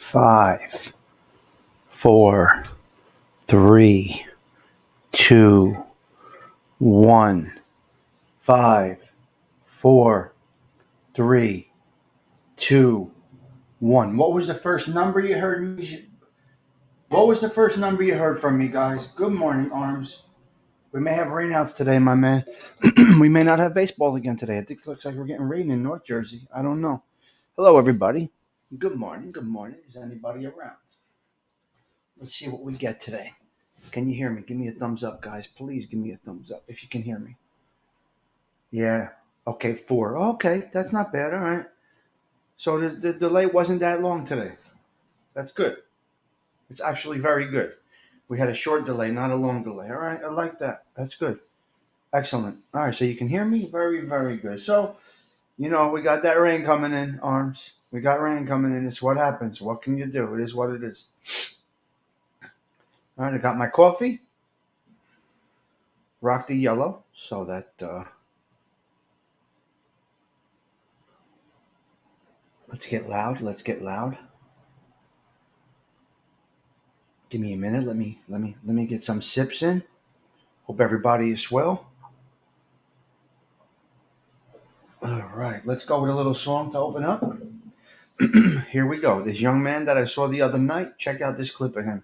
5, 4, 3, 2, 1. 5, 4, 3, 2, 1. What was the first number you heard me? What was the first number you heard from me, guys? Good morning, Arms. We may have rainouts today, my man. We may not have baseball again today. I think it looks like we're getting rain in North Jersey. I don't know. Hello, everybody. Good morning. Good morning. Is anybody around? Let's see what we get today. Can you hear me? Give me a thumbs up, guys. Please give me a thumbs up if you can hear me. Yeah. Okay, 4. Okay, that's not bad. All right. So the delay wasn't that long today. That's good. It's actually very good. We had a short delay, not a long delay. All right, I like that. That's good. Excellent. All right, so you can hear me? Very, very good. So, we got that rain coming in, Arms. We got rain coming in. It's what happens. What can you do? It is what it is. All right, I got my coffee. Rock the yellow so that let's get loud. Let's get loud. Give me a minute. Let me get some sips in. Hope everybody is well. All right, let's go with a little song to open up. Here we go. This young man that I saw the other night. Check out this clip of him.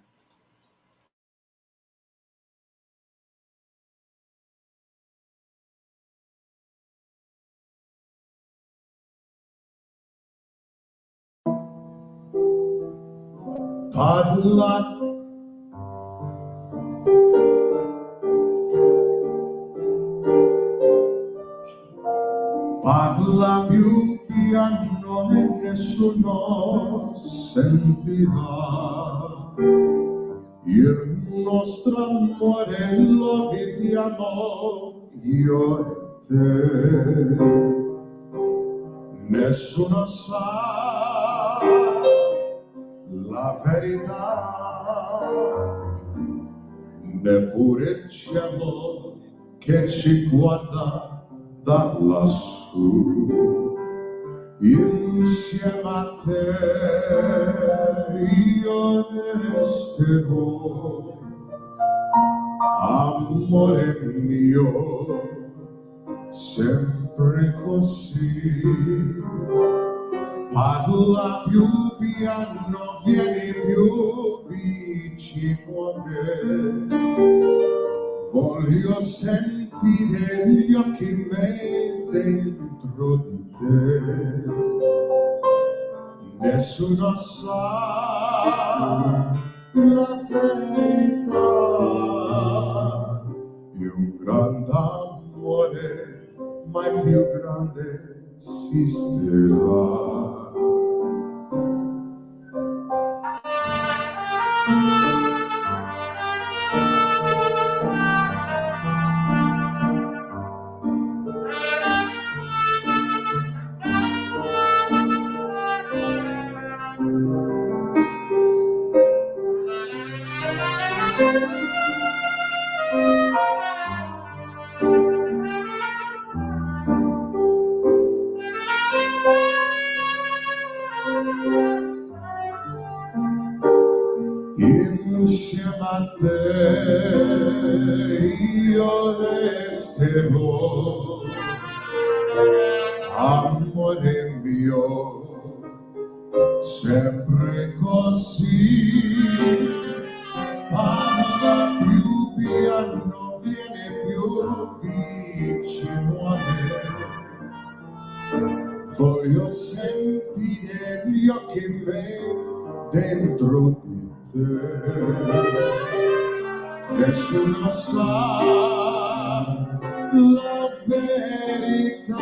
Parla più piano e nessuno sentirà. Il nostro amore lo viviamo io e te. Nessuno sa la verità, neppure il cielo che ci guarda da lassù. Insieme a te io resterò, amore mio, sempre così. Parla più piano, vieni più vicino a me. Voglio sentire gli occhi miei dentro di te. Nessuno sa la verità di un grande amore, mai più grande esisterà. Insieme a te io resterò, amore mio, sempre così. Parla più piano, vieni più vicino a me. Voglio sentire gli occhi miei dentro di te. Nessuno sa la verità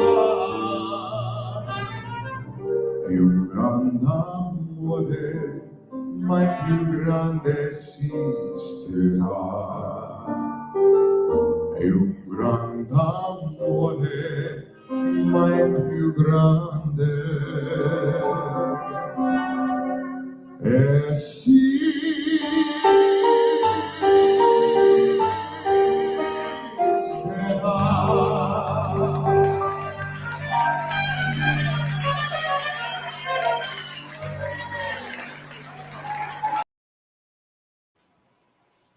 di un grande amore, mai più grande esisterà. È un grande amore, mai più grande esisterà.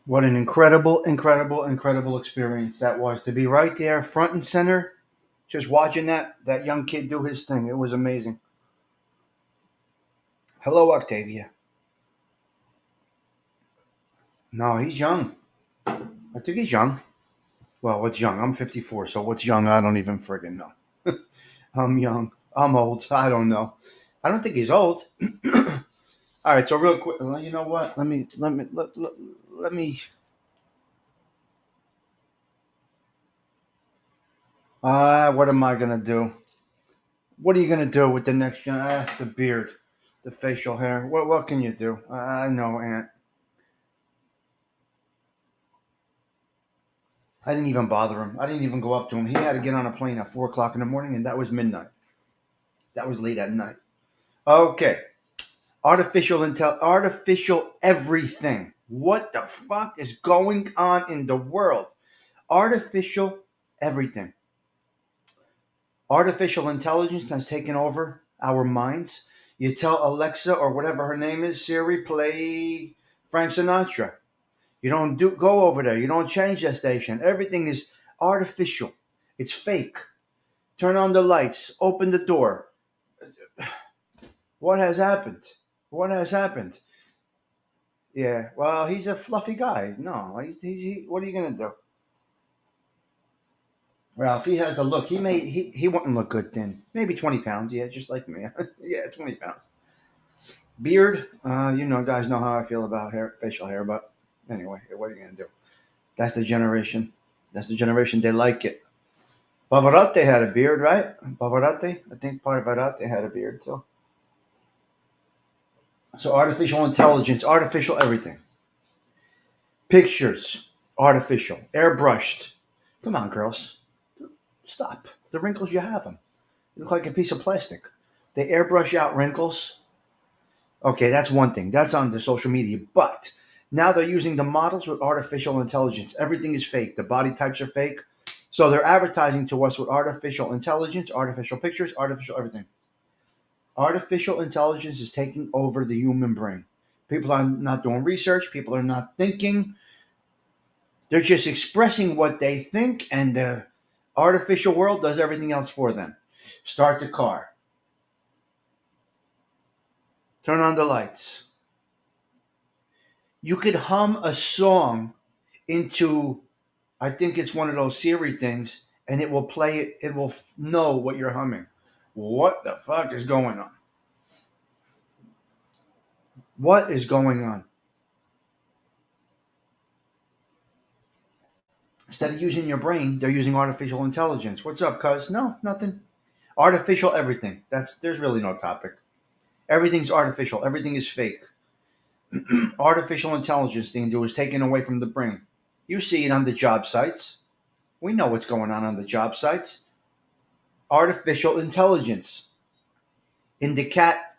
What an incredible, incredible, incredible experience that was to be right there, front and center, just watching that young kid do his thing. It was amazing. Hello, Octavia. No, he's young. I think he's young. Well, what's young? I'm 54, so what's young? I don't even friggin' know. I'm young. I'm old. I don't know. I don't think he's old. All right, so real quick, you know what? Let me. What am I gonna do? What are you gonna do with the next gen? The beard, the facial hair. What can you do? I know, Aunt. I didn't even bother him. I didn't even go up to him. He had to get on a plane at 4 o'clock in the morning, and that was midnight. That was late at night. Okay, artificial everything. What the fuck is going on in the world? Artificial everything. Artificial intelligence has taken over our minds. You tell Alexa or whatever her name is, Siri, play Frank Sinatra. You don't go over there. You don't change that station. Everything is artificial. It's fake. Turn on the lights. Open the door. What has happened? What has happened? Yeah. Well, he's a fluffy guy. No, what are you gonna do? Well, if he has the look, he wouldn't look good then. Maybe 20 pounds. Yeah, just like me. Yeah, 20 pounds. Beard. Guys know how I feel about facial hair. But anyway, what are you gonna do? That's the generation. That's the generation. They like it. Pavarotti had a beard, right? Pavarotti. I think Pavarotti had a beard too. So artificial intelligence, artificial everything. Pictures, artificial, airbrushed. Come on, girls, stop. The wrinkles you have them. You look like a piece of plastic. They airbrush out wrinkles. Okay, that's one thing. That's on the social media. But now they're using the models with artificial intelligence. Everything is fake. The body types are fake. So they're advertising to us with artificial intelligence, artificial pictures, artificial everything. Artificial intelligence is taking over the human brain. People are not doing research. People are not thinking. They're just expressing what they think, and the artificial world does everything else for them. Start the car. Turn on the lights. You could hum a song into, I think it's one of those Siri things, and it will play it. It will know what you're humming. What the fuck is going on? What is going on? Instead of using your brain, they're using artificial intelligence. What's up, cuz? No, nothing. Artificial everything. There's really no topic. Everything's artificial. Everything is fake. Artificial intelligence thing is taken away from the brain. You see it on the job sites. We know what's going on the job sites. Artificial intelligence in the cat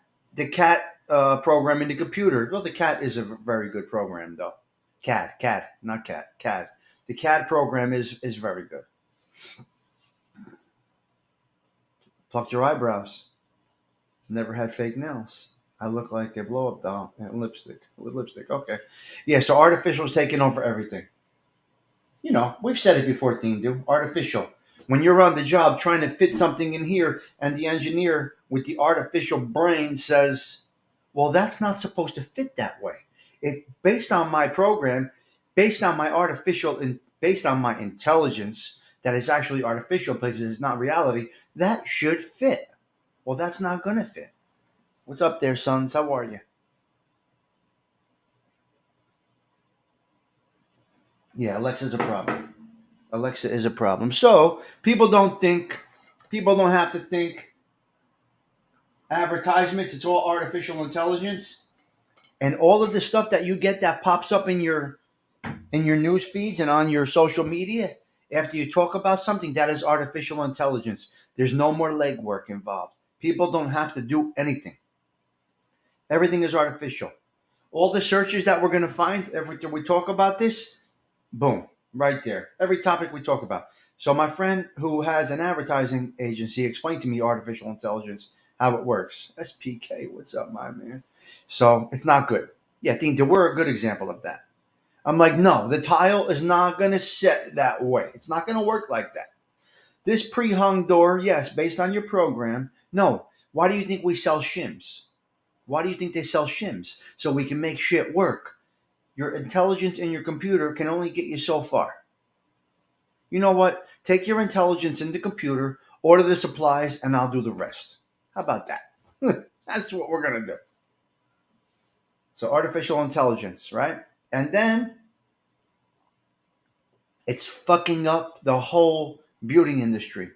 program in the computer. Well, the cat is a very good program though. Cat, not cat. The cat program is very good. Plucked your eyebrows. Never had fake nails. I look like a blow up doll and lipstick with lipstick. Okay. Yeah, so artificial is taking over everything. We've said it before, Dean do. Artificial. When you're on the job trying to fit something in here and the engineer with the artificial brain says, well, that's not supposed to fit that way. It based on my program, based on my based on my intelligence that is actually artificial because it's not reality, that should fit. Well, that's not going to fit. What's up there, sons? How are you? Yeah, Alexa's a problem. Alexa is a problem. So people don't think, people don't have to think advertisements. It's all artificial intelligence, and all of the stuff that you get that pops up in your news feeds and on your social media after you talk about something, that is artificial intelligence. There's no more legwork involved. People don't have to do anything. Everything is artificial. All the searches that we're going to find every time we talk about this, boom, right there. Every topic we talk about. So my friend who has an advertising agency explained to me artificial intelligence, how it works. SPK, what's up, my man? So it's not good. Yeah, Dean, we're a good example of that. I'm like, no, the tile is not going to set that way. It's not going to work like that. This pre-hung door, yes, based on your program. No, why do you think we sell shims? Why do you think they sell shims? So we can make shit work. Your intelligence in your computer can only get you so far. You know what? Take your intelligence in the computer, order the supplies, and I'll do the rest. How about that? That's what we're going to do. So artificial intelligence, right? And then it's fucking up the whole beauty industry.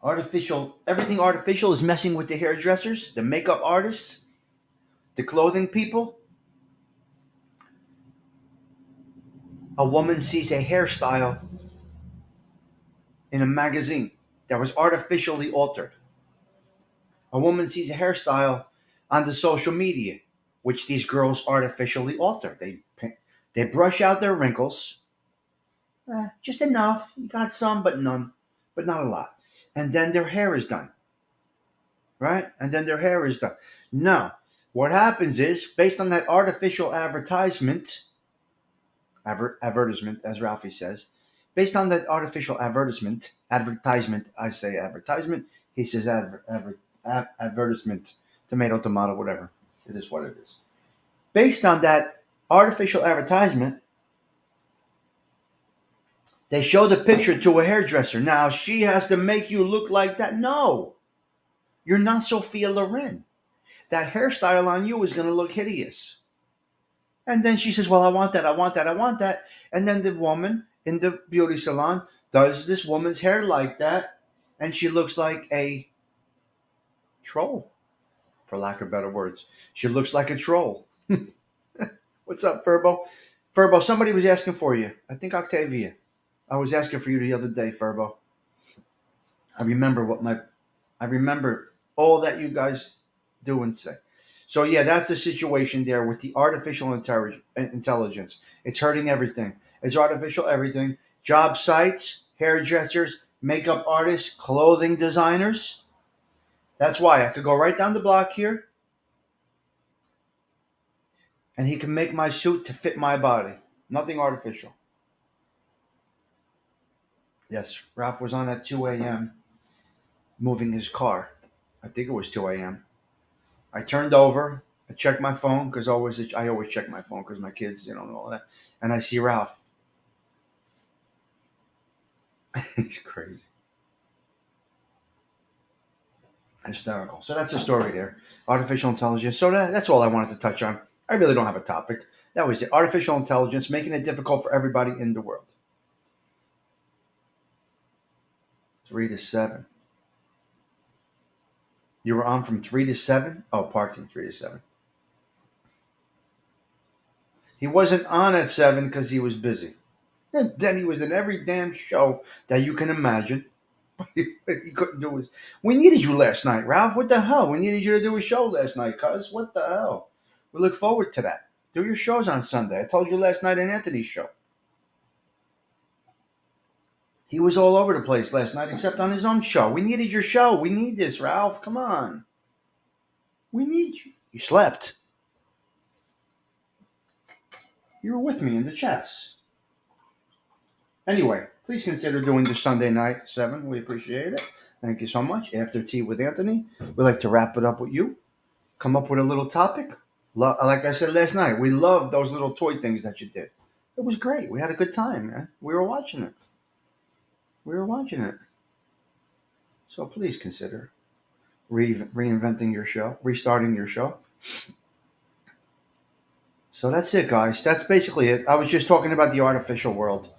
Everything artificial is messing with the hairdressers, the makeup artists, the clothing people. A woman sees a hairstyle in a magazine that was artificially altered. A woman sees a hairstyle on the social media, which these girls artificially alter. They brush out their wrinkles, just enough. You got some, but none, but not a lot. And then their hair is done, right? And then their hair is done. Now, what happens is, based on that artificial advertisement, as Ralphie says, based on that artificial advertisement, I say advertisement, he says advertisement, tomato, whatever. It is what it is. Based on that artificial advertisement, they show the picture to a hairdresser. Now, she has to make you look like that. No, you're not Sophia Loren. That hairstyle on you is going to look hideous. And then she says, well, I want that, I want that, I want that. And then the woman in the beauty salon does this woman's hair like that. And she looks like a troll, for lack of better words. She looks like a troll. What's up, Furbo? Furbo, somebody was asking for you. I think Octavia. I was asking for you the other day, Furbo. I remember all that you guys do and say. So yeah, that's the situation there with the artificial intelligence. It's hurting everything. It's artificial everything. Job sites, hairdressers, makeup artists, clothing designers. That's why I could go right down the block here, and he can make my suit to fit my body. Nothing artificial. Yes, Ralph was on at 2 a.m. moving his car. I think it was 2 a.m. I turned over. I checked my phone because I always check my phone because my kids, and all that. And I see Ralph. He's crazy, hysterical. So that's the story there. Artificial intelligence. So that's all I wanted to touch on. I really don't have a topic. That was it. Artificial intelligence making it difficult for everybody in the world. 3 to 7. You were on from 3 to 7? Oh, parking 3 to 7. He wasn't on at 7 because he was busy. And then he was in every damn show that you can imagine. He couldn't do his. We needed you last night, Ralph. What the hell? We needed you to do a show last night, cuz. What the hell? We look forward to that. Do your shows on Sunday. I told you last night in Anthony's show. He was all over the place last night except on his own show. We needed your show. We need this, Ralph. Come on. We need you. You slept. You were with me in the chats. Anyway, please consider doing the Sunday night 7. We appreciate it. Thank you so much. After Tea with Anthony, we like to wrap it up with you. Come up with a little topic. Like I said last night, we loved those little toy things that you did. It was great. We had a good time, man. We were watching it. So please consider reinventing your show, restarting your show. So that's it, guys. That's basically it. I was just talking about the artificial world.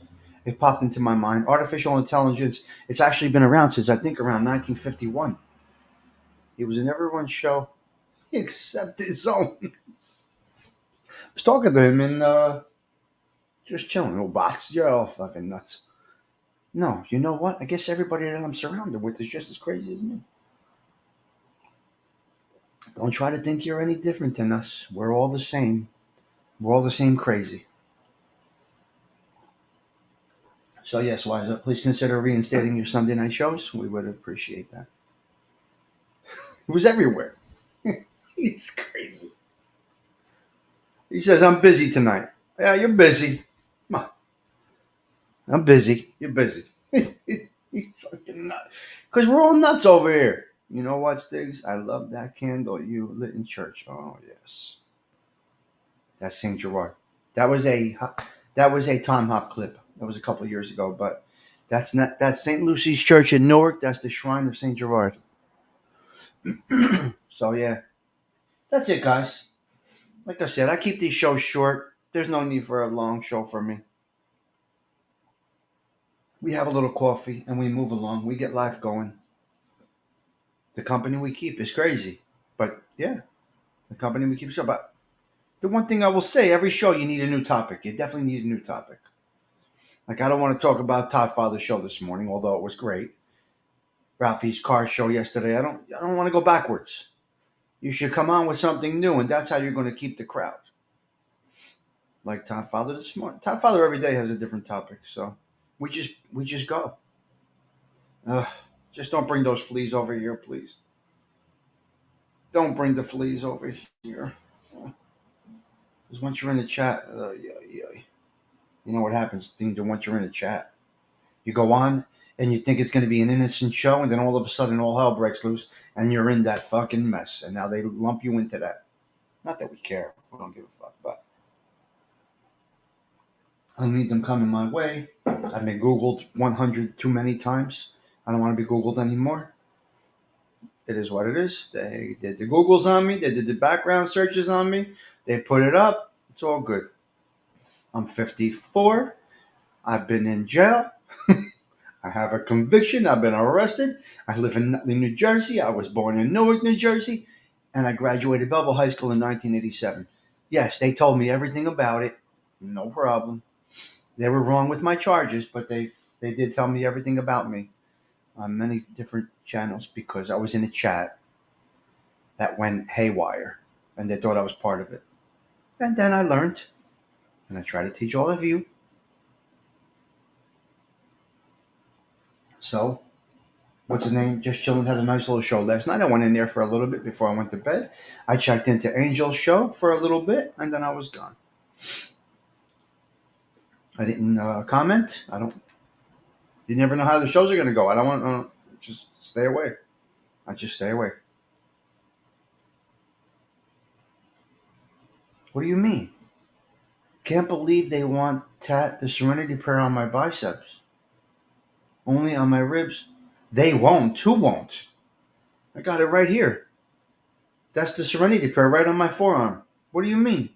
It popped into my mind. Artificial intelligence, it's actually been around since I think around 1951. He was in everyone's show except his own. I was talking to him and just chilling. Oh, bots, you're all fucking nuts. No, you know what? I guess everybody that I'm surrounded with is just as crazy as me. Don't try to think you're any different than us. We're all the same. We're all the same crazy. So yes, Wise Up, please consider reinstating your Sunday night shows. We would appreciate that. It was everywhere. He's crazy. He says, I'm busy tonight. Yeah, you're busy. Come on. I'm busy. You're busy. He's fucking nuts. Because we're all nuts over here. You know what, Stigs? I love that candle you lit in church. Oh, yes. That's St. Gerard. That was a Tom Hop clip. That was a couple of years ago, but that's St. Lucy's Church in Newark. That's the shrine of St. Gerard. So yeah, that's it, guys. Like I said, I keep these shows short. There's no need for a long show for me. We have a little coffee and we move along. We get life going. The company we keep is crazy, but yeah, the company we keep is. But the one thing I will say, every show you need a new topic. You definitely need a new topic. Like I don't want to talk about Todd Father's show this morning, although it was great. Ralphie's car show yesterday. I don't want to go backwards. You should come on with something new, and that's how you're going to keep the crowd. Like Todd Father this morning. Todd Father every day has a different topic, so we just go. Just don't bring those fleas over here, please. Don't bring the fleas over here. Because once you're in the chat, you know what happens, once you're in the chat. You go on and you think it's going to be an innocent show, and then all of a sudden all hell breaks loose, and you're in that fucking mess. And now they lump you into that. Not that we care. We don't give a fuck. But I don't need them coming my way. I've been Googled 100 too many times. I don't want to be Googled anymore. It is what it is. They did the Googles on me. They did the background searches on me. They put it up. It's all good. I'm 54. I've been in jail. I have a conviction. I've been arrested. I live in New Jersey. I was born in Newark, New Jersey. And I graduated Belleville High School in 1987. Yes, they told me everything about it. No problem. They were wrong with my charges, but they did tell me everything about me on many different channels because I was in a chat that went haywire and they thought I was part of it. And then I learned, and I try to teach all of you. So, what's his name? Just chilling, had a nice little show last night. I went in there for a little bit before I went to bed. I checked into Angel's show for a little bit, and then I was gone. I didn't comment. You never know how the shows are going to go. I don't want to just stay away. I just stay away. What do you mean? Can't believe they want the Serenity Prayer on my biceps. Only on my ribs. They won't. Who won't? I got it right here. That's the Serenity Prayer right on my forearm. What do you mean?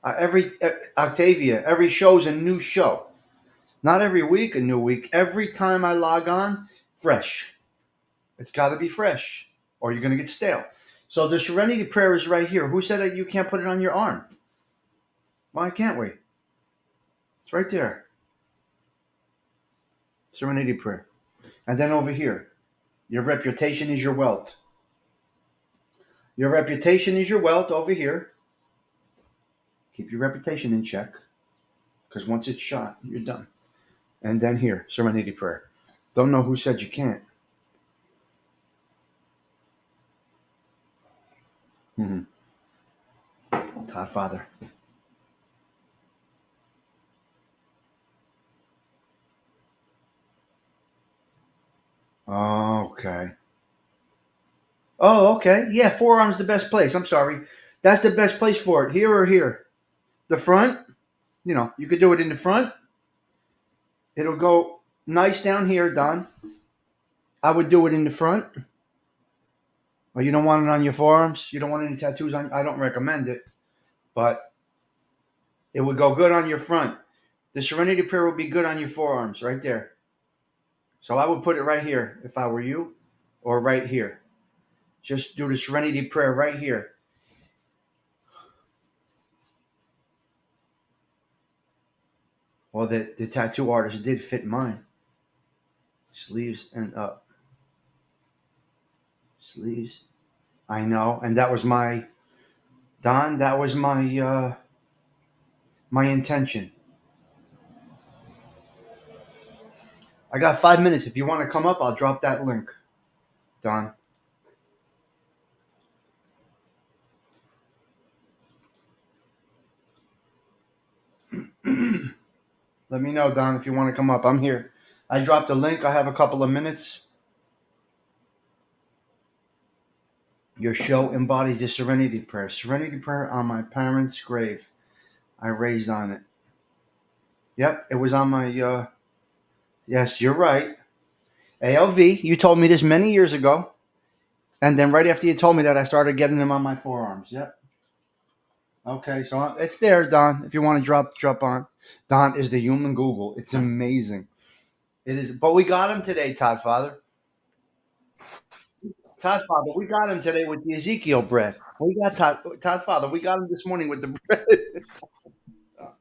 Octavia, every show's a new show. Not every week, a new week. Every time I log on, fresh. It's got to be fresh, or you're going to get stale. So the Serenity Prayer is right here. Who said that you can't put it on your arm? Why can't we? It's right there. Serenity Prayer. And then over here, your reputation is your wealth. Your reputation is your wealth over here. Keep your reputation in check, because once it's shot, you're done. And then here, Serenity Prayer. Don't know who said you can't. Todd Father. Okay. Oh, okay. Yeah, forearm's the best place. I'm sorry. That's the best place for it. Here or here. The front, you could do it in the front. It'll go nice down here, Don. I would do it in the front. Or you don't want it on your forearms? You don't want any tattoos on? I don't recommend it. But it would go good on your front. The Serenity Prayer would be good on your forearms, right there. So I would put it right here if I were you, or right here. Just do the Serenity Prayer right here. Well, the tattoo artist did fit mine. Sleeves and up. Sleeves. I know. And that was my, Don, that was my intention. I got 5 minutes. If you want to come up, I'll drop that link, Don. Let me know, Don, if you want to come up. I'm here. I dropped a link. I have a couple of minutes. Your show embodies the serenity prayer. Serenity prayer on my parents' grave. I raised on it. Yep, it was on my. Yes, you're right. ALV. You told me this many years ago, and then right after you told me that, I started getting them on my forearms. Yep. Okay, so it's there, Don. If you want to drop on. Don is the human Google. It's amazing. It is, but we got him today, Todd Father. Todd Father, we got him today with the Ezekiel bread. We got Todd Father. We got him this morning with the bread.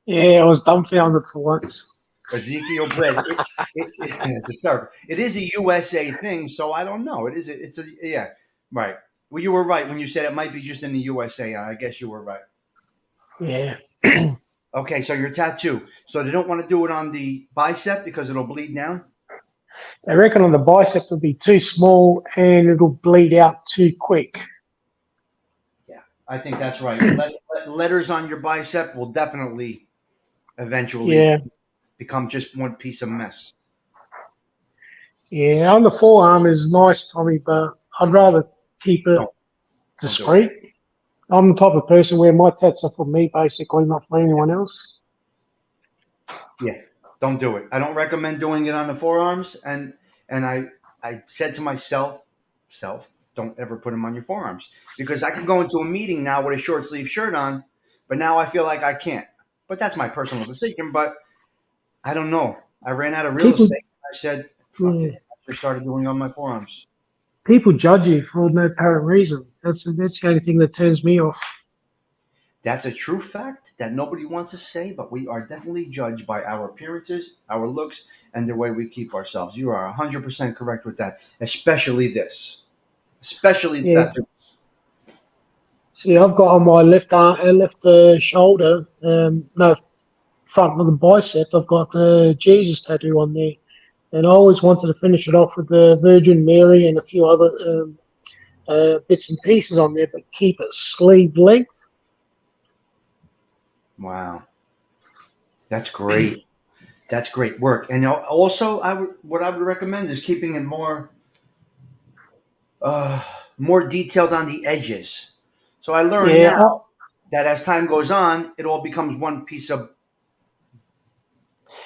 Yeah, I was dumbfounded for once. Ezekiel bread. It's a start. It is a USA thing, so I don't know. It is. It's a yeah. Right. Well, you were right when you said it might be just in the USA. I guess you were right. Yeah. Okay, so your tattoo. So they don't want to do it on the bicep because it'll bleed down. They reckon on the bicep will be too small and it'll bleed out too quick. Yeah, I think that's right. Letters on your bicep will definitely eventually Yeah. become just one piece of mess. Yeah, on the forearm is nice, Tommy, but I'd rather keep it Don't do it. discreet. I'm the type of person where my tats are for me, basically, not for anyone else. Yeah, don't do it. I don't recommend doing it on the forearms. And I said to myself, don't ever put them on your forearms because I could go into a meeting now with a short sleeve shirt on, but now I feel like I can't. But that's my personal decision. But I don't know. I ran out of real People, estate. I said, fuck yeah, it. I just started doing it on my forearms. people judge you for no apparent reason. That's the only thing that turns me off. That's a true fact that nobody wants to say, but we are definitely judged by our appearances, our looks, and the way we keep ourselves. You are 100% correct with that, especially this. Especially Yeah. tattoos. See, I've got on my left arm, left shoulder, no, front of the bicep, I've got the Jesus tattoo on there. And I always wanted to finish it off with the Virgin Mary and a few other bits and pieces on there, but keep it sleeve length. Wow. That's great. That's great work. And also, what I would recommend is keeping it uh, more detailed on the edges. So I learned Yeah, now that as time goes on, it all becomes one piece of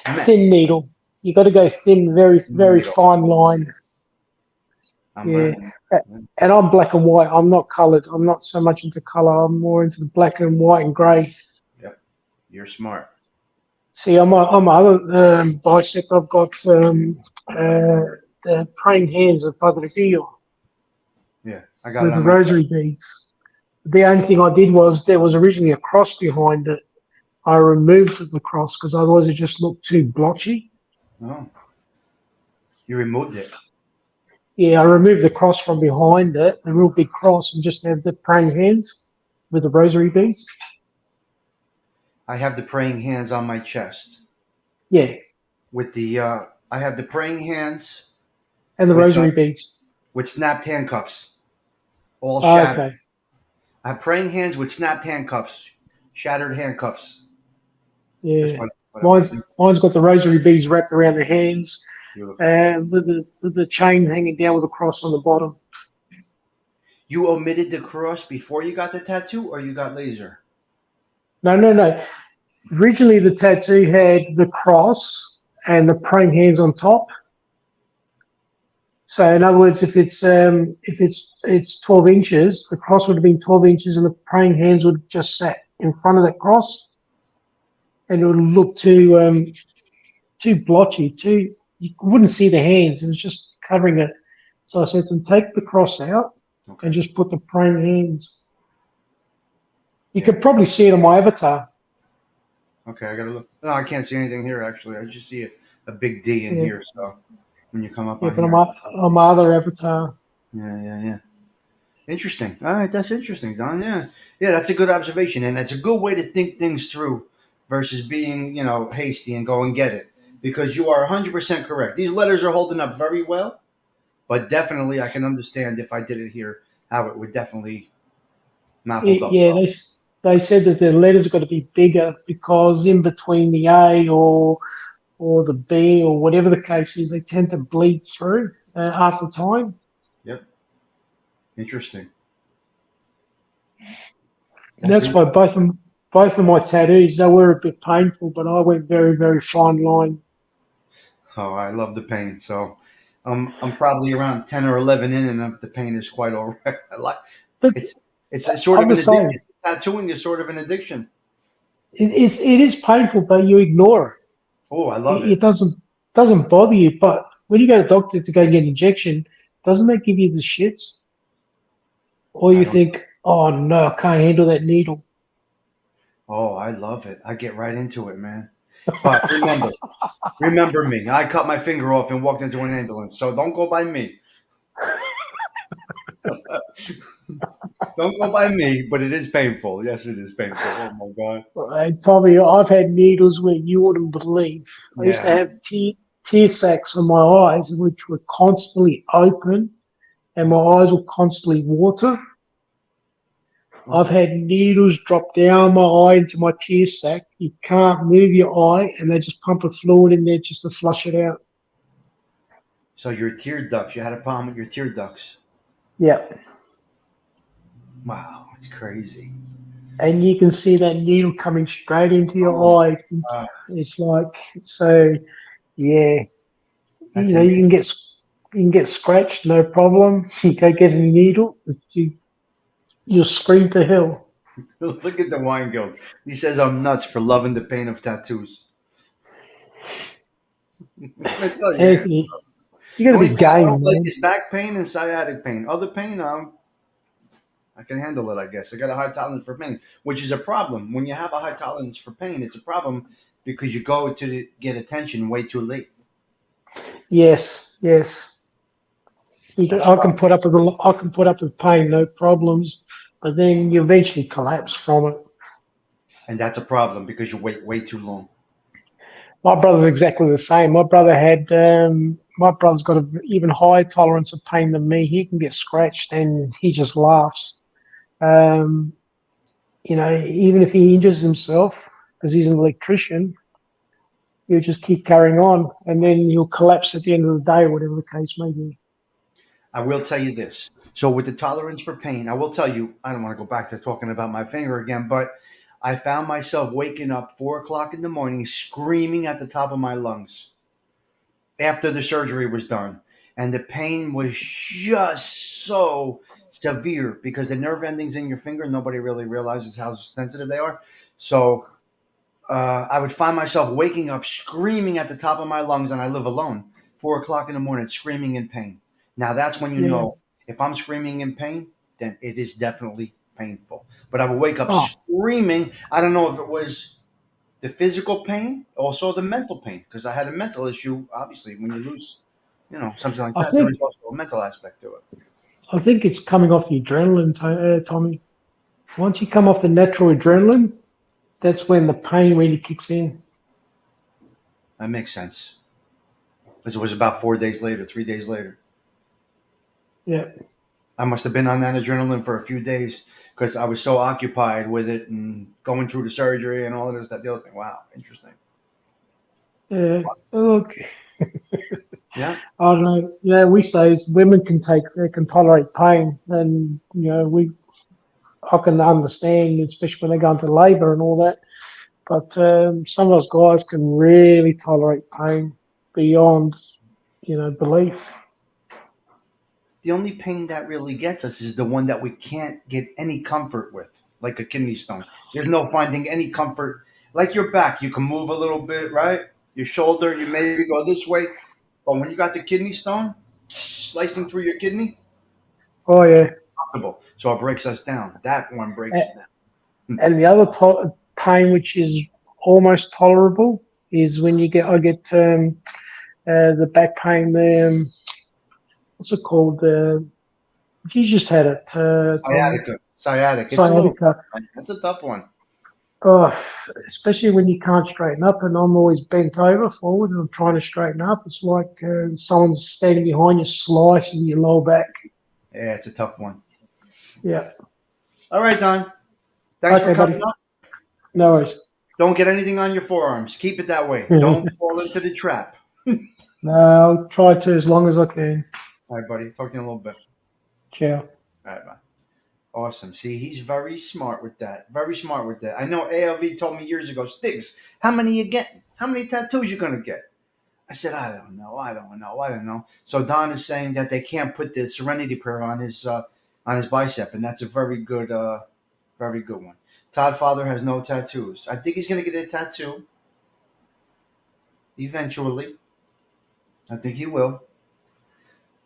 thin mess. needle. You got to go thin, very, very Needle. fine line. I'm Yeah. learning. And I'm black and white. I'm not coloured. I'm not so much into colour. I'm more into the black and white and grey. Yep. You're smart. See, on my other bicep, I've got the praying hands of Father Rio Yeah. I got it with the on my. rosary beads. The only thing I did was there was originally a cross behind it. I removed the cross because otherwise it just looked too blotchy. Oh, you removed it. Yeah, I removed the cross from behind it, the real big cross, and just have the praying hands with the rosary beads. I have the praying hands on my chest. Yeah, With the I have the praying hands and the with rosary beads. snapped handcuffs, all Oh, shattered. okay. I have praying hands with snapped handcuffs, shattered handcuffs. Just Yeah, whatever. mine's got the rosary beads wrapped around the hands, Beautiful. and with the chain hanging down with a cross on the bottom. You omitted the cross before you got the tattoo, or you got laser? No, no, no. Originally, the tattoo had the cross and the praying hands on top. So, in other words, if it's 12 inches, the cross would have been 12 inches, and the praying hands would have just sat in front of that cross, and it would look too blotchy. You wouldn't see the hands; it was just covering it. So I said to them, take the cross out Okay. and just put the praying hands. You Yeah. could probably see it on my avatar. Okay, I gotta look. No, I can't see anything here actually. I just see a big D in Yeah, here. So when you come up yeah, on but here, on my other avatar. yeah. Interesting. All right, that's interesting, Don. Yeah, that's a good observation, and it's a good way to think things through versus being, hasty and go and get it. Because you are 100% correct. These letters are holding up very well, but definitely I can understand if I did it here how it would definitely not hold up Yeah, well. they said that the letters got to be bigger because in between the A or the B or whatever the case is, they tend to bleed through after time. Yep. Interesting. That's why both of my tattoos, they were a bit painful, but I went very, very fine line. Oh, I love the pain. So I'm probably around 10 or 11 in, and the pain is quite all right. I like But it's it's sort I'm of the an same. addiction. Tattooing is sort of an addiction. It is painful, but you ignore Oh, I it. love It it. doesn't bother you. But when you go to the doctor to go get an injection, doesn't that give you the shits? Or I you don't. think, oh no, I can't handle that needle. Oh, I love it. I get right into it, man. But remember me. I cut my finger off and walked into an ambulance. So don't go by me. Don't go by me. But it is painful. Yes, it is painful. Oh my god. Tommy, I've had needles where you wouldn't believe. I used to Yeah. have tear sacs on my eyes, which were constantly open, and my eyes will constantly water. I've Oh, had needles drop down my eye into my tear sac. You can't move your eye, and they just pump a fluid in there just to flush it out. so your tear ducts. You had a problem with your tear ducts. Yeah. Wow, it's crazy. And you can see that needle coming straight into Oh your eye. my god, It's like, so, yeah. that's You intense. can get scratched, no problem. You go get a needle, you'll scream to hell. Look at the wine guild. He says I'm nuts for loving the pain of tattoos. I tell you, yeah. Anthony, you got The to only be pain I game, don't like man. is back pain and sciatic pain. Other pain, I can handle it. I guess I got a high tolerance for pain, which is a problem. When you have a high tolerance for pain, it's a problem because you go get attention way too late. Yes, yes. That's a I can problem, put up with I can put up with pain, no problems. But then you eventually collapse from it. and that's a problem because you wait way too long. My brother's exactly the same. My brother's got an even higher tolerance of pain than me. He can get scratched and he just laughs. Um, even if he injures himself because he's an electrician, he'll just keep carrying on, and then he'll collapse at the end of the day, whatever the case may be. I will tell you this. So with the tolerance for pain, I will tell you. I don't want to go back to talking about my finger again, but I found myself waking up 4 o'clock in the morning, screaming at the top of my lungs after the surgery was done. And the pain was just so severe because the nerve endings in your finger, nobody really realizes how sensitive they are. So I would find myself waking up screaming at the top of my lungs, and I live alone, 4 o'clock in the morning, screaming in pain. Now that's when you Yeah. know if I'm screaming in pain, then it is definitely painful. But I would wake up Oh, screaming. I don't know if it was the physical pain, also the mental pain, because I had a mental issue. Obviously, when you lose, something like I that, there think is also a mental aspect to it. I think it's coming off the adrenaline, Tommy. Once you come off the natural adrenaline, that's when the pain really kicks in. That makes sense. Because it was about 4 days later, 3 days later. Yeah. I must have been on that adrenaline for a few days because I was so occupied with it and going through the surgery and all of this, that, the other thing. Wow, interesting. Yeah. Look, Yeah, I don't know. Yeah, we say women they can tolerate pain, and I can understand, especially when they go into labour and all that. But some of those guys can really tolerate pain beyond, belief. the only pain that really gets us is the one that we can't get any comfort with, like a kidney stone. There's no finding any comfort. Like your back, you can move a little bit, right? Your shoulder, you maybe go this way. But when you got the kidney stone slicing through your kidney, Oh yeah. comfortable. So it breaks us down. That one breaks you down. And the other pain, which is almost tolerable, is when I get the back pain. What's it called? You just had it, Tommy. Sciatic. It's a little Sciatica. tough. It's a tough one. Oh, especially when you can't straighten up, and I'm always bent over forward, and I'm trying to straighten up. It's like someone's standing behind you, slicing your lower back. Yeah, it's a tough one. Yeah. All right, Don. Thanks for Okay, coming buddy. up. No worries. Don't get anything on your forearms. Keep it that way. Don't fall into the trap. No, I'll try to as long as I can. All right, buddy. Talk to you in a little bit. Ciao. All right, bye. Awesome. See, he's very smart with that. Very smart with that. I know ALV told me years ago, Stigs, how many you getting? How many tattoos you gonna get? I said, I don't know. So Don is saying that they can't put the Serenity Prayer on his bicep, and that's a very good one. Todd Father has no tattoos. I think he's gonna get a tattoo eventually. I think he will.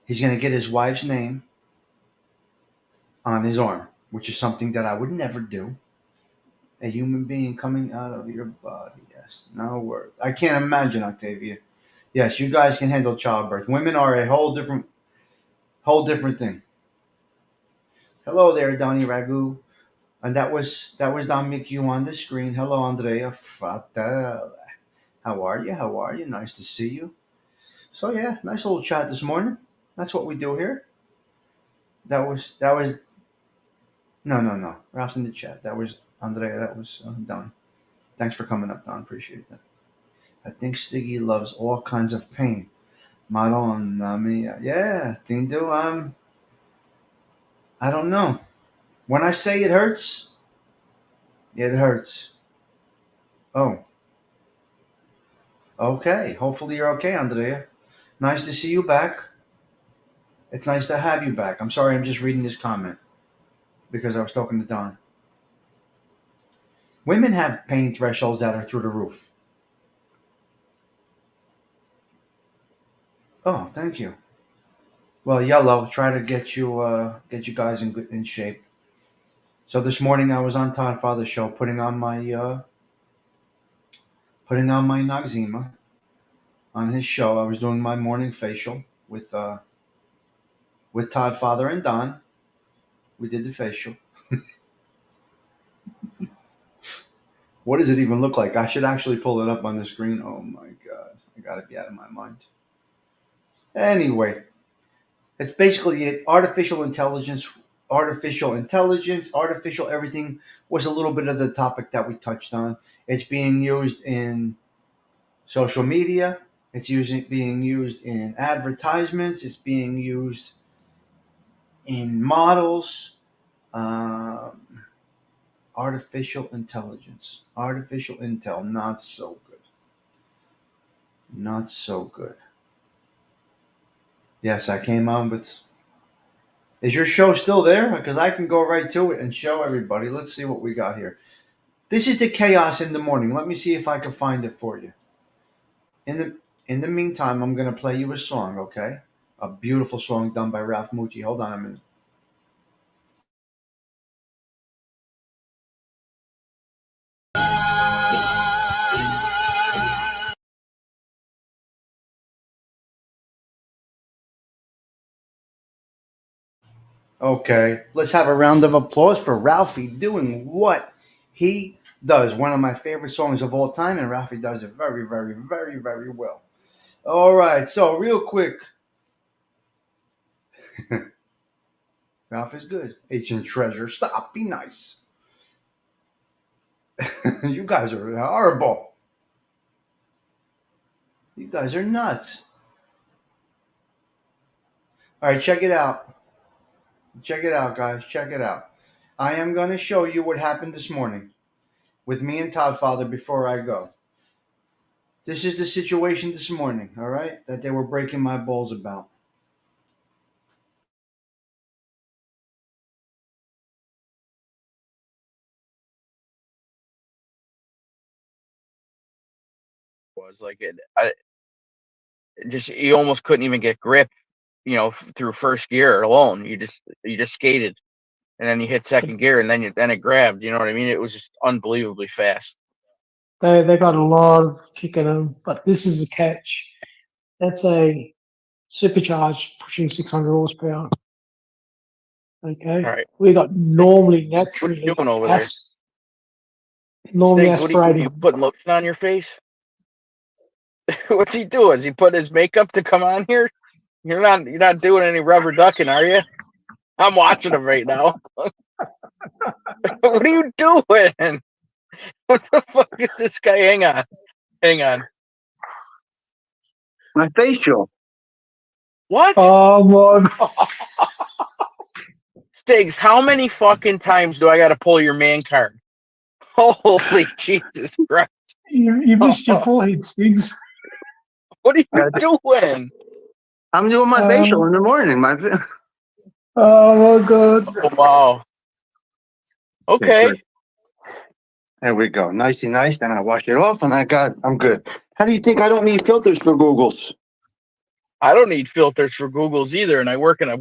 He's gonna get his wife's name on his arm, which is something that I would never do. A human being coming out of your body. Yes, no word. I can't imagine, Octavia. Yes, you guys can handle childbirth. Women are a whole different thing. Hello there, Donnie Ragu. And that was Don McHugh on the screen. Hello, Andrea Fratel. How are you? How are you? Nice to see you. So yeah, nice little chat this morning. That's what we do here. That was no. Ross in the chat. That was Andrea. That was Don. Thanks for coming up, Don. Appreciate that. I think Stiggy loves all kinds of pain. Madonna mia. Yeah, Tindu. I don't know. When I say it hurts, it hurts. Oh, okay. Hopefully you're okay, Andrea. Nice to see you back. It's nice to have you back. I'm sorry, I'm just reading this comment because I was talking to Don. Women have pain thresholds that are through the roof. Oh, thank you. Well, Yellow, try to get you guys in shape. So this morning I was on Todd Father's show putting on my Noxzema on his show. I was doing my morning facial with Todd Father and Don. We did the facial. What does it even look like? I should actually pull it up on the screen. Oh my God. I got to be out of my mind. Anyway, it's basically it. Artificial intelligence, artificial everything was a little bit of the topic that we touched on. It's being used in social media. It's being used in advertisements. It's being used in models. Artificial intelligence. Artificial intel. Not so good. Not so good. Yes, I came on with. Is your show still there? Because I can go right to it and show everybody. Let's see what we got here. This is the chaos in the morning. Let me see if I can find it for you. In the meantime, I'm going to play you a song, okay? A beautiful song done by Ralph Mucci. Hold on a minute. Okay, let's have a round of applause for Ralphie doing what he does. One of my favorite songs of all time, and Ralphie does it very, very, very, very well. All right, so real quick. Ralph is good. Ancient treasure. Stop. Be nice. You guys are horrible. You guys are nuts. All right, check it out. Check it out, guys. Check it out. I am going to show you what happened this morning with me and Todd Father before I go. This is the situation this morning, all right, that they were breaking my balls about. Was like just you almost couldn't even get grip, through first gear alone. You just skated, and then you hit second gear, and then it grabbed. You know what I mean? It was just unbelievably fast. They got a lot of kick in them, but this is a catch. That's a supercharged pushing 600 horsepower. Okay. All right, We got normally what are naturally you doing over there, normally Stiggs? What are you aspirated. putting lotion on your face? What's he doing? Is he put his makeup to come on here? You're not doing any rubber ducking, are you? I'm watching him right now. What are you doing? What the fuck is this guy? Hang on. My facial. What? Oh my God. Stigs, how many fucking times do I got to pull your man card? Holy Jesus Christ! You missed your forehead, Stigs. What are you doing? I'm doing my facial in the morning. Oh my God. Oh, wow. Okay. Good. There we go. Nicey nice. Then I wash it off and I'm good. How do you think I don't need filters for Googles? I don't need filters for Googles either, and I work in a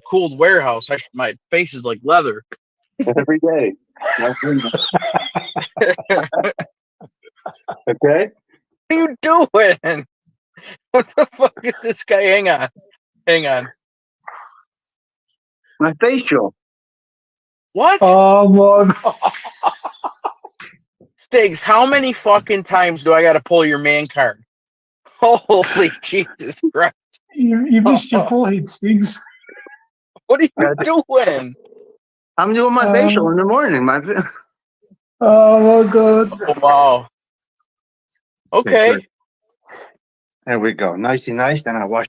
cooled warehouse. My face is like leather. Every day. Okay? What are you doing? What the fuck is this guy? Hang on. My facial. What? Oh my God. Stigs, how many fucking times do I got to pull your man card? Holy Jesus Christ! You missed your forehead, Stigs. What are you doing? I'm doing my facial in the morning. Oh my God. Oh, wow. Okay. Good. There we go. Nicey nice. Then I wash.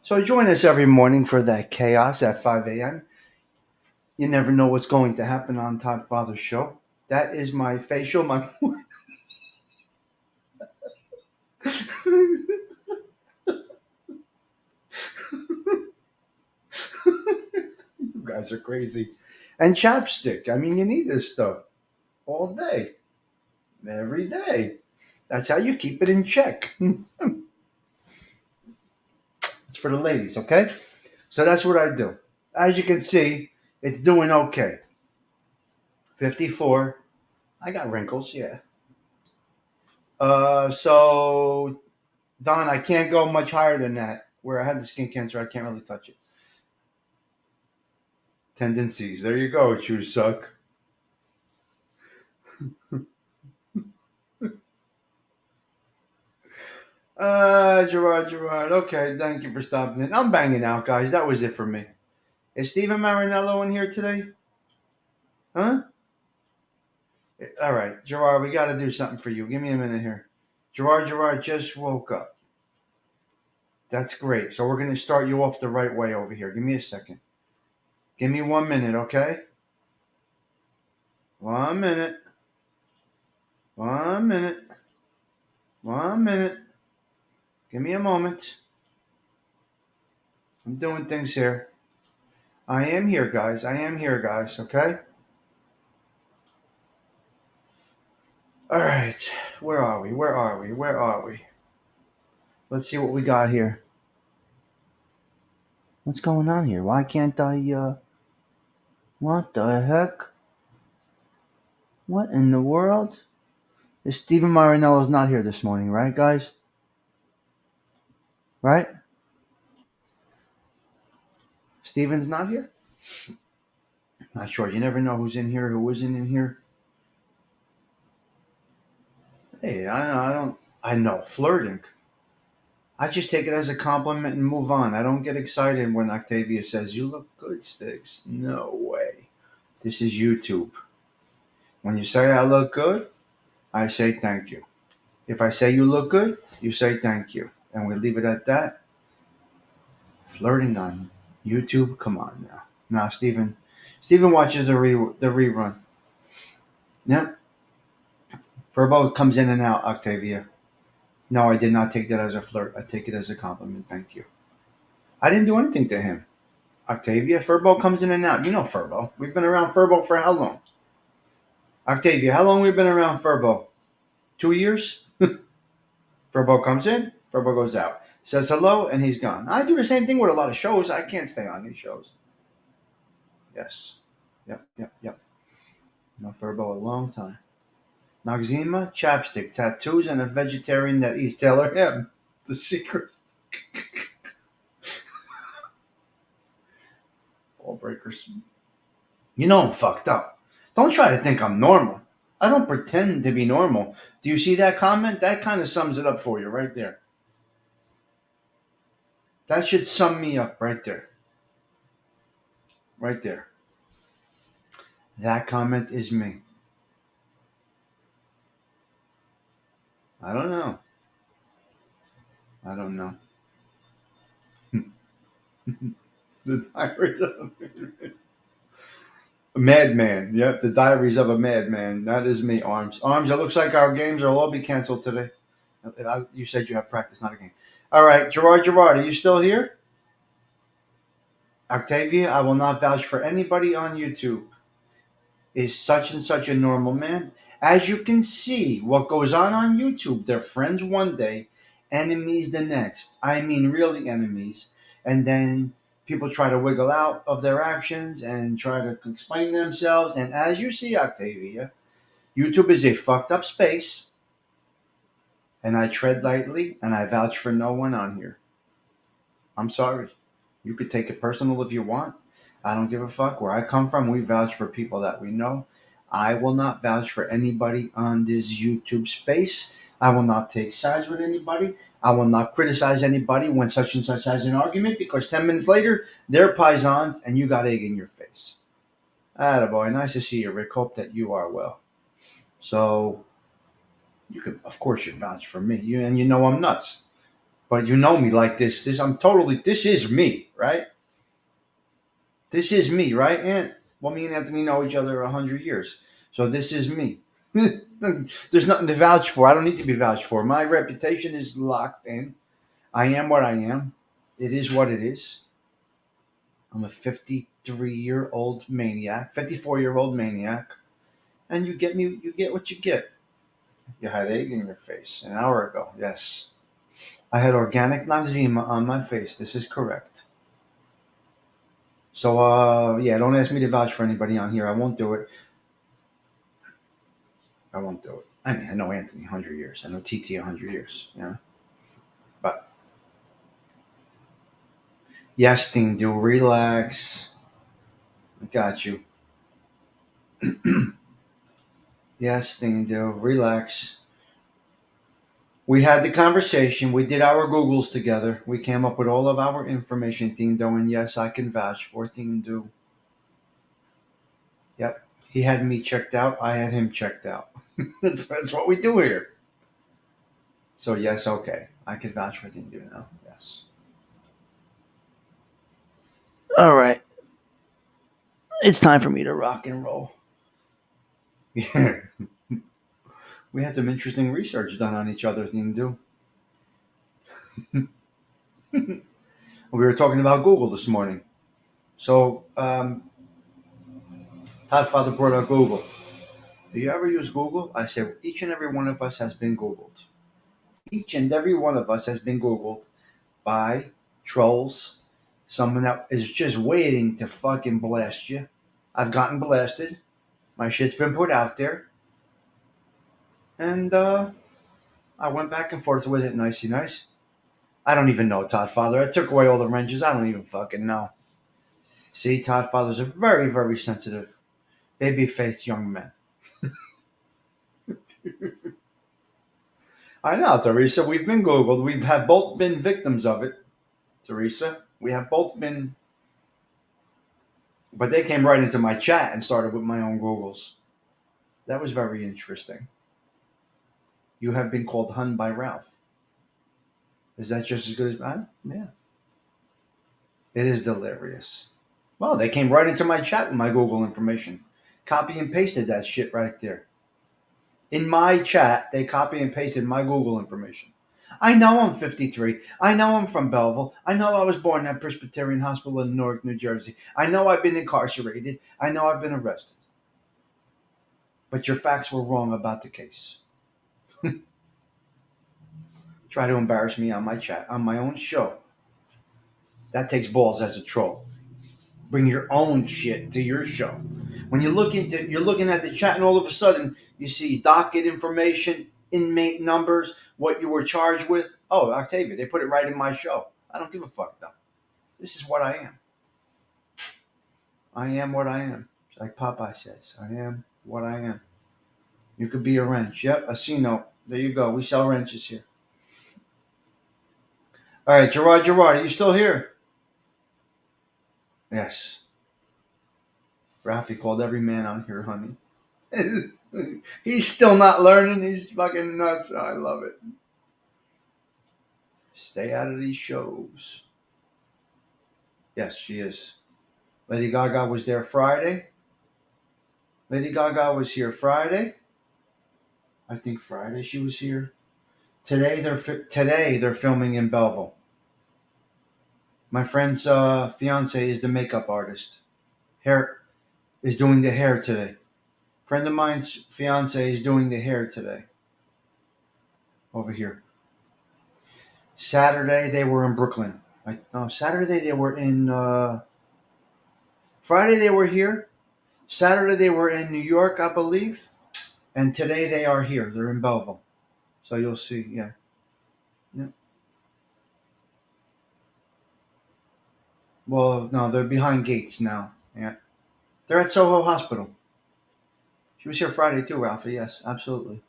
So join us every morning for that chaos at 5 a.m. You never know what's going to happen on Todd Father's show. That is my facial. You guys are crazy. And chapstick. I mean, you need this stuff all day, every day. That's how you keep it in check. It's for the ladies, okay? So that's what I do. As you can see, it's doing okay. 54. I got wrinkles, yeah. So Don, I can't go much higher than that. Where I had the skin cancer, I can't really touch it. Tendencies. There you go, shoes suck. Gerard. Okay, thank you for stopping in. I'm banging out, guys. That was it for me. Is Steven Marinello in here today? Huh? All right, Gerard, we got to do something for you. Give me a minute here. Gerard just woke up. That's great. So we're going to start you off the right way over here. Give me a second. Give me 1 minute, okay? 1 minute. 1 minute. 1 minute. Give me a moment. I'm doing things here. I am here, guys. Okay? All right. Where are we? Let's see what we got here. What's going on here? Why can't I, what the heck? What in the world? Steven Marinello's not here this morning, right, guys? Right? Steven's not here? Not sure. You never know who's in here, who isn't in here. Hey, I know, flirting. I just take it as a compliment and move on. I don't get excited when Octavia says, "You look good, Sticks." No way. This is YouTube. When you say I look good, I say thank you. If I say you look good, you say thank you. And we leave it at that. Flirting on YouTube? Come on now. Nah, Steven watches the rerun. Yep. Furbo comes in and out, Octavia. No, I did not take that as a flirt. I take it as a compliment. Thank you. I didn't do anything to him. Octavia, Furbo comes in and out. You know Furbo. We've been around Furbo for how long? Octavia, how long we've been around Furbo? 2 years? Furbo comes in, Furbo goes out. Says hello, and he's gone. I do the same thing with a lot of shows. I can't stay on these shows. Yes. Yep. No Furbo a long time. Noxema, chapstick, tattoos, and a vegetarian that eats Taylor Ham. The secrets. Ball breakers. You know I'm fucked up. Don't try to think I'm normal. I don't pretend to be normal. Do you see that comment? That kind of sums it up for you right there. That should sum me up right there. Right there. That comment is me. I don't know. I don't know. The Diaries of a Madman. Yep, the Diaries of a Madman. That is me, Arms. Arms, it looks like our games will all be canceled today. You said you have practice, not a game. All right, Gerard, are you still here? Octavia, I will not vouch for anybody on YouTube. Is such and such a normal man? As you can see, what goes on YouTube, they're friends one day, enemies the next. I mean, really enemies. And then people try to wiggle out of their actions and try to explain themselves. And as you see, Octavia, YouTube is a fucked up space. And I tread lightly and I vouch for no one on here. I'm sorry. You could take it personal if you want. I don't give a fuck. Where I come from, we vouch for people that we know. I will not vouch for anybody on this YouTube space. I will not take sides with anybody. I will not criticize anybody when such and such has an argument because 10 minutes later, they're paisans and you got egg in your face. Attaboy. Nice to see you, Rick. Hope that you are well. So, you could, of course, you vouch for me. And you know I'm nuts. But you know me like this. This is me, right? This is me, right? And me and Anthony know each other 100 years. So this is me. There's nothing to vouch for. I don't need to be vouched for. My reputation is locked in. I am what I am. It is what it is. I'm a 53-year-old maniac, 54-year-old maniac. And you get what you get. You had egg in your face an hour ago. Yes. I had organic Noxzema on my face. This is correct. So, don't ask me to vouch for anybody on here. I won't do it. I won't do it. I mean, I know Anthony 100 years. I know TT 100 years. Yeah. But, yes, Dean, do relax. I got you. Yes, Dean, do relax. We had the conversation. We did our Googles together. We came up with all of our information, Dean Do, and yes, I can vouch for Dean Do. Yep. He had me checked out. I had him checked out. That's what we do here. So, yes, okay. I can vouch for Dean Do now. Yes. All right. It's time for me to rock and roll. Yeah. We had some interesting research done on each other, Dean Do. We were talking about Google this morning. So, Todd Father brought up Google. Do you ever use Google? I said, each and every one of us has been Googled. Each and every one of us has been Googled by trolls, someone that is just waiting to fucking blast you. I've gotten blasted. My shit's been put out there. And I went back and forth with it nicey nice. I don't even know Todd Father. I took away all the wrenches. I don't even fucking know. See, Todd Father's a very, very sensitive, baby-faced young man. I know, Teresa. We've been Googled. We have both been victims of it, Teresa. We have both been. But they came right into my chat and started with my own Googles. That was very interesting. You have been called Hun by Ralph. Is that just as good as... yeah. It is delirious. Well, they came right into my chat with my Google information. Copy and pasted that shit right there. In my chat, they copy and pasted my Google information. I know I'm 53. I know I'm from Belleville. I know I was born at Presbyterian Hospital in Newark, New Jersey. I know I've been incarcerated. I know I've been arrested. But your facts were wrong about the case. Try to embarrass me on my chat, on my own show. That takes balls as a troll. Bring your own shit to your show. When you're looking at the chat and all of a sudden you see docket information, inmate numbers, what you were charged with. Oh, Octavia, they put it right in my show. I don't give a fuck though. This is what I am. I am what I am. Like Popeye says, I am what I am. You could be a wrench. Yep, a C-note. There you go. We sell wrenches here. All right, Gerard, are you still here? Yes. Rafi called every man on here, honey. He's still not learning. He's fucking nuts. I love it. Stay out of these shows. Yes, she is. Lady Gaga was there Friday. Lady Gaga was here Friday. I think Friday she was here. Today they're filming in Belleville. My friend's fiance is the makeup artist. Hair is doing the hair today. Friend of mine's fiance is doing the hair today. Over here. Saturday they were in Brooklyn. Saturday they were in. Friday they were here. Saturday they were in New York, I believe, and today they are here. They're in Belleville. So you'll see. Yeah. Well, no, they're behind gates now. Yeah. They're at Soho Hospital. She was here Friday too, Ralphie. Yes, absolutely.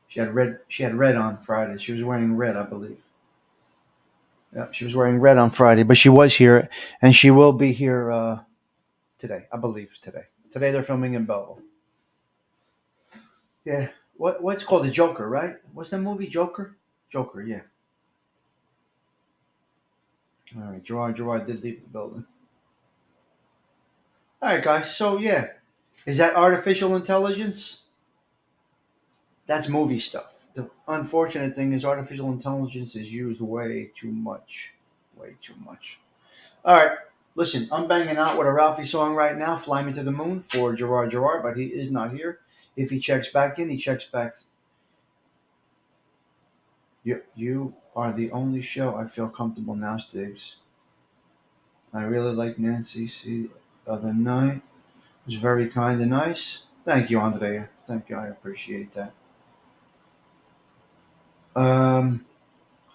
She had red on Friday. She was wearing red, I believe. Yeah, she was wearing red on Friday, but she was here, and she will be here today, I believe. Today they're filming in Belleville. Yeah. What's called the Joker, right? What's that movie, Joker? Joker, yeah. All right, Gerard did leave the building. All right, guys. So yeah, is that artificial intelligence? That's movie stuff. The unfortunate thing is artificial intelligence is used way too much. Way too much. All right. Listen, I'm banging out with a Ralphie song right now, Fly Me to the Moon, for Gerard, but he is not here. If he checks back in, he checks back. You are the only show I feel comfortable now, Stigs. I really like Nancy C the other night. It was very kind and nice. Thank you, Andrea. Thank you. I appreciate that.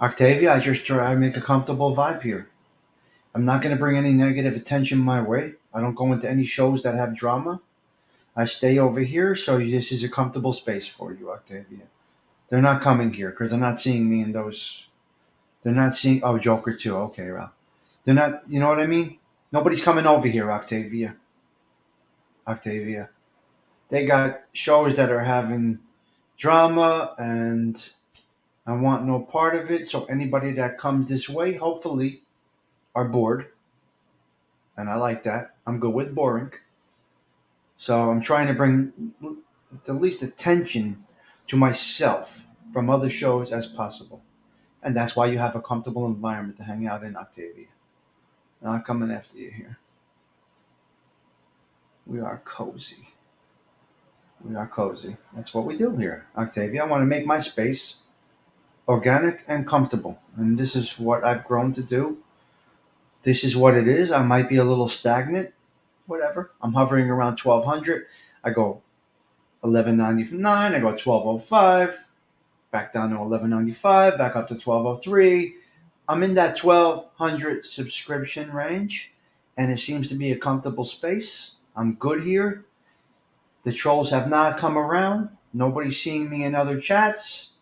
Octavia, I just try to make a comfortable vibe here. I'm not going to bring any negative attention my way. I don't go into any shows that have drama. I stay over here, so this is a comfortable space for you, Octavia. They're not coming here because they're not seeing me in those. They're not seeing. Oh, Joker too. Okay, Ralph. They're not. You know what I mean? Nobody's coming over here, Octavia. Octavia. They got shows that are having drama, and I want no part of it. So anybody that comes this way, hopefully, are bored. And I like that. I'm good with boring. So I'm trying to bring the least attention to myself from other shows as possible. And that's why you have a comfortable environment to hang out in, Octavia. I'm not coming after you here. We are cozy. We are cozy. That's what we do here, Octavia. I want to make my space organic and comfortable. And this is what I've grown to do. This is what it is. I might be a little stagnant. Whatever. I'm hovering around 1200. I go 1199. I go 1205. Back down to 1195. Back up to 1203. I'm in that 1200 subscription range, and it seems to be a comfortable space. I'm good here. The trolls have not come around. Nobody's seeing me in other chats.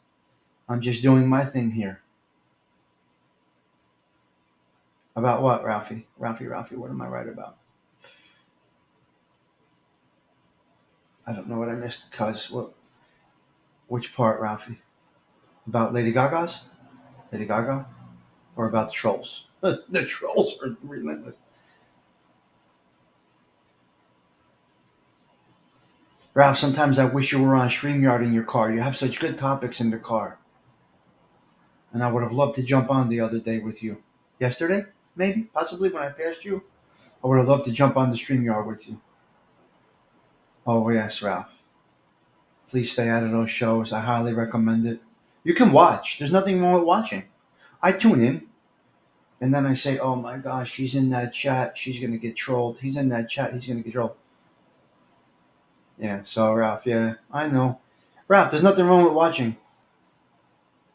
I'm just doing my thing here. About what, Ralphie? Ralphie, what am I right about? I don't know what I missed, cuz. Which part, Ralphie? About Lady Gaga's? Lady Gaga? Or about the trolls? The trolls are relentless. Ralph, sometimes I wish you were on StreamYard in your car. You have such good topics in the car. And I would have loved to jump on the other day with you. Yesterday? Maybe? Possibly when I passed you? I would have loved to jump on the StreamYard with you. Oh, yes, Ralph. Please stay out of those shows. I highly recommend it. You can watch. There's nothing wrong with watching. I tune in. And then I say, oh my gosh, she's in that chat. She's going to get trolled. He's in that chat. He's going to get trolled. Yeah, so Ralph, yeah, I know. Ralph, there's nothing wrong with watching.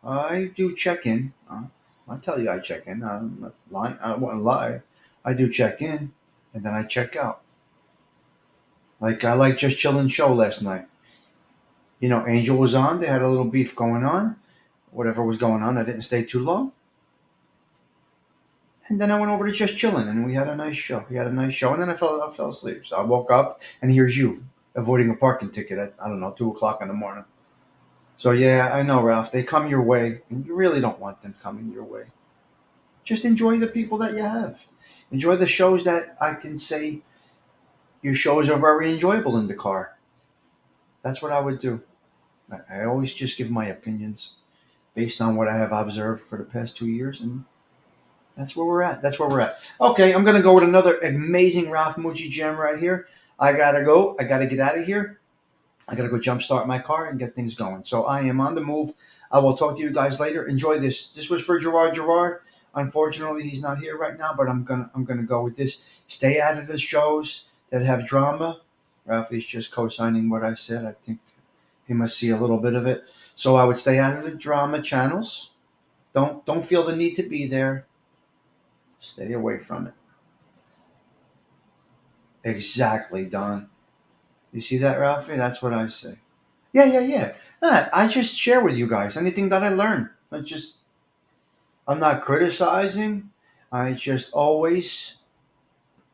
I do check in. I'll tell you I check in. I'm not lying. I wouldn't lie. I do check in, and then I check out. Like I like Just Chillin' show last night. You know, Angel was on. They had a little beef going on. Whatever was going on, I didn't stay too long. And then I went over to just chilling, and we had a nice show. And then I fell asleep. So I woke up, and here's you avoiding a parking ticket at, I don't know, 2 o'clock in the morning. So yeah, I know, Ralph. They come your way, and you really don't want them coming your way. Just enjoy the people that you have. Enjoy the shows that I can say your shows are very enjoyable in the car. That's what I would do. I always just give my opinions based on what I have observed for the past 2 years, and that's where we're at. Okay, I'm gonna go with another amazing Ralph Mucci jam right here. I gotta go. I gotta get out of here. I gotta go jumpstart my car and get things going. So I am on the move. I will talk to you guys later. Enjoy this. This was for Gerard. Unfortunately, he's not here right now, but I'm gonna go with this. Stay out of the shows that have drama. Ralphie's just co-signing what I said. I think he must see a little bit of it. So I would stay out of the drama channels. Don't feel the need to be there. Stay away from it. Exactly, Don. You see that, Ralphie? That's what I say. Yeah. I just share with you guys anything that I learn. I'm not criticizing. I just always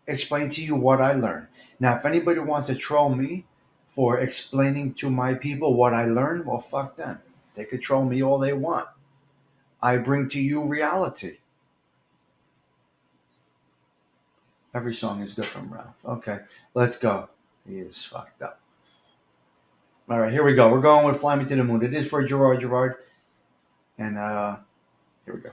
explain to you what I learn. Now, if anybody wants to troll me for explaining to my people what I learned, well, fuck them. They could troll me all they want. I bring to you reality. Every song is good from Ralph. Okay, let's go. He is fucked up. All right, here we go. We're going with Fly Me to the Moon. It is for Gerard. And here we go.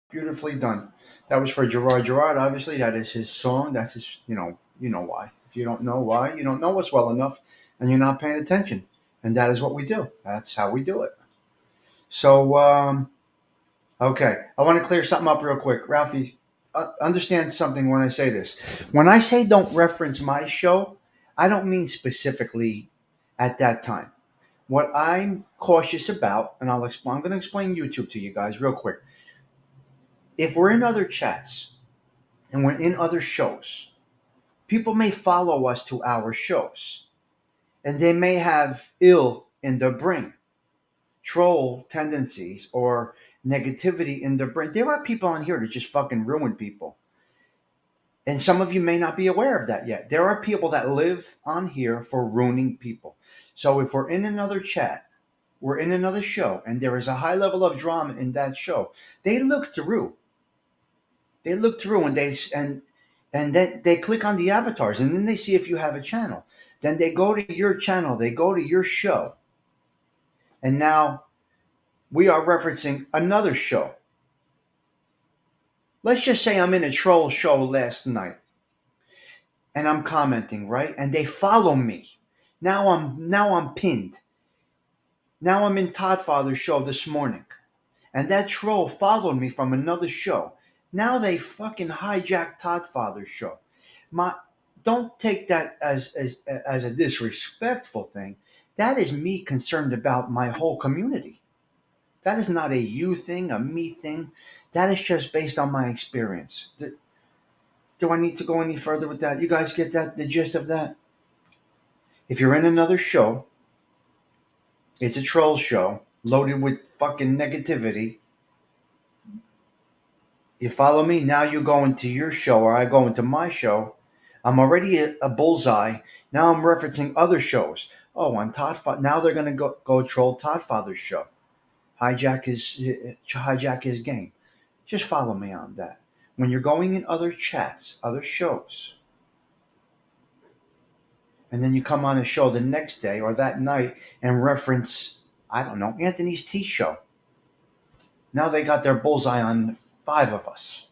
Beautifully done. That was for Gerard. Obviously, that is his song. That's his, you know why. If you don't know why, you don't know us well enough, and you're not paying attention. And that is what we do. That's how we do it. So, okay. I want to clear something up real quick. Ralphie, understand something when I say this. When I say don't reference my show, I don't mean specifically at that time. What I'm cautious about, and I'm going to explain YouTube to you guys real quick. If we're in other chats and we're in other shows, people may follow us to our shows, and they may have ill in their brain, troll tendencies, or negativity in their brain. There are people on here that just fucking ruin people. And some of you may not be aware of that yet. There are people that live on here for ruining people. So if we're in another chat, we're in another show, and there is a high level of drama in that show, they look through. And then they click on the avatars, and then they see if you have a channel. Then they go to your channel, they go to your show. And now we are referencing another show. Let's just say I'm in a troll show last night, and I'm commenting, right? And they follow me. Now I'm pinned. Now I'm in Todd Father's show this morning, and that troll followed me from another show. Now they fucking hijacked Todd Father's show. Don't take that as a disrespectful thing. That is me concerned about my whole community. That is not a you thing, a me thing. That is just based on my experience. Do I need to go any further with that? You guys get that, the gist of that? If you're in another show, it's a troll show loaded with fucking negativity. You follow me? Now you go into your show, or I go into my show. I'm already a bullseye. Now I'm referencing other shows. Oh, on Todd Father. Now they're going to go troll Todd Father's show. Hijack his game. Just follow me on that. When you're going in other chats, other shows, and then you come on a show the next day or that night and reference, I don't know, Anthony's Tea Show. Now they got their bullseye on 5 of us.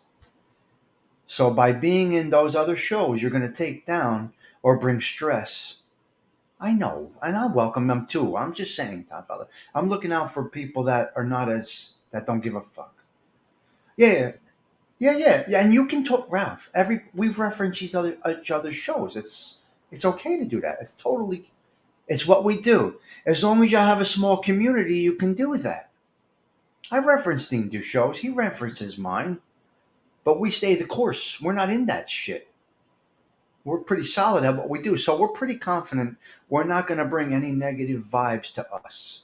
So by being in those other shows, you're going to take down or bring stress. I know, and I welcome them too. I'm just saying, Todd Father. I'm looking out for people that are that don't give a fuck. Yeah. And you can talk, Ralph. We've referenced each other's shows. It's okay to do that. It's what we do. As long as you have a small community, you can do that. I reference things to shows. He references mine. But we stay the course. We're not in that shit. We're pretty solid at what we do. So we're pretty confident we're not going to bring any negative vibes to us.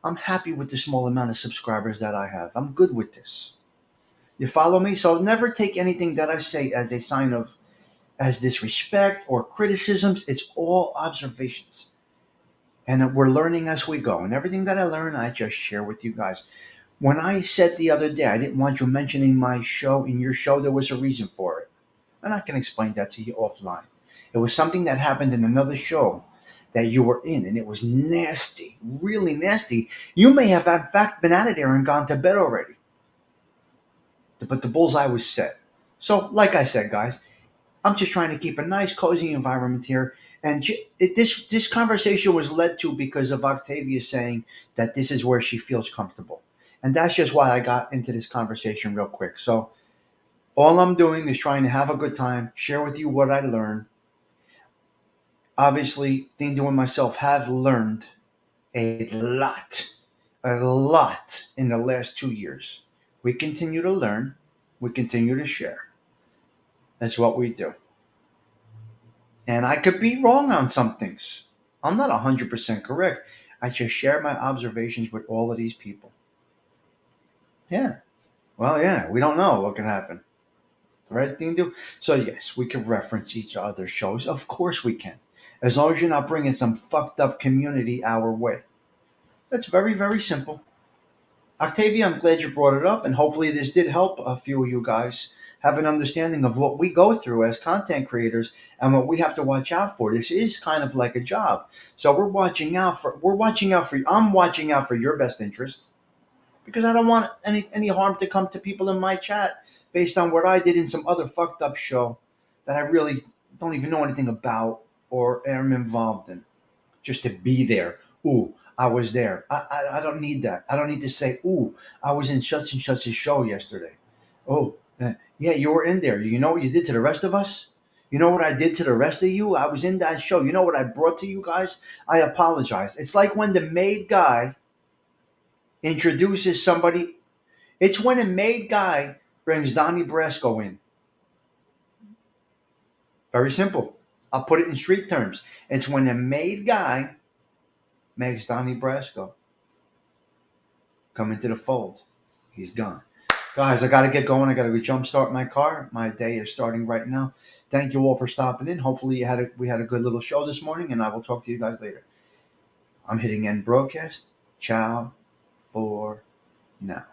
I'm happy with the small amount of subscribers that I have. I'm good with this. You follow me? So never take anything that I say as a sign of as disrespect or criticisms. It's all observations. And we're learning as we go. And everything that I learn, I just share with you guys. When I said the other day I didn't want you mentioning my show in your show, there was a reason for it. And I can explain that to you offline. It was something that happened in another show that you were in, and it was nasty, really nasty. You may have, in fact, been out of there and gone to bed already. But the bullseye was set. So, like I said, guys, I'm just trying to keep a nice, cozy environment here. And this conversation was led to because of Octavia saying that this is where she feels comfortable. And that's just why I got into this conversation real quick. So all I'm doing is trying to have a good time, share with you what I learned. Obviously, Dindu and myself have learned a lot in the last 2 years. We continue to learn. We continue to share. That's what we do. And I could be wrong on some things. I'm not 100% correct. I just share my observations with all of these people. Yeah. Well, yeah, we don't know what can happen. The right thing to do. So, yes, we can reference each other's shows. Of course we can. As long as you're not bringing some fucked up community our way. That's very, very simple. Octavia, I'm glad you brought it up, and hopefully this did help a few of you guys have an understanding of what we go through as content creators and what we have to watch out for. This is kind of like a job. So I'm watching out for your best interest because I don't want any harm to come to people in my chat based on what I did in some other fucked up show that I really don't even know anything about or am involved in. Just to be there. Ooh, I was there. I don't need that. I don't need to say, ooh, I was in such and such a show yesterday. Oh, yeah, you were in there. You know what you did to the rest of us? You know what I did to the rest of you? I was in that show. You know what I brought to you guys? I apologize. It's like when the maid guy introduces somebody. It's when a maid guy brings Donnie Brasco in. Very simple. I'll put it in street terms. It's when a maid guy makes Donnie Brasco come into the fold. He's gone. Guys, I got to get going. I got to jumpstart my car. My day is starting right now. Thank you all for stopping in. Hopefully we had a good little show this morning, and I will talk to you guys later. I'm hitting end broadcast. Ciao for now.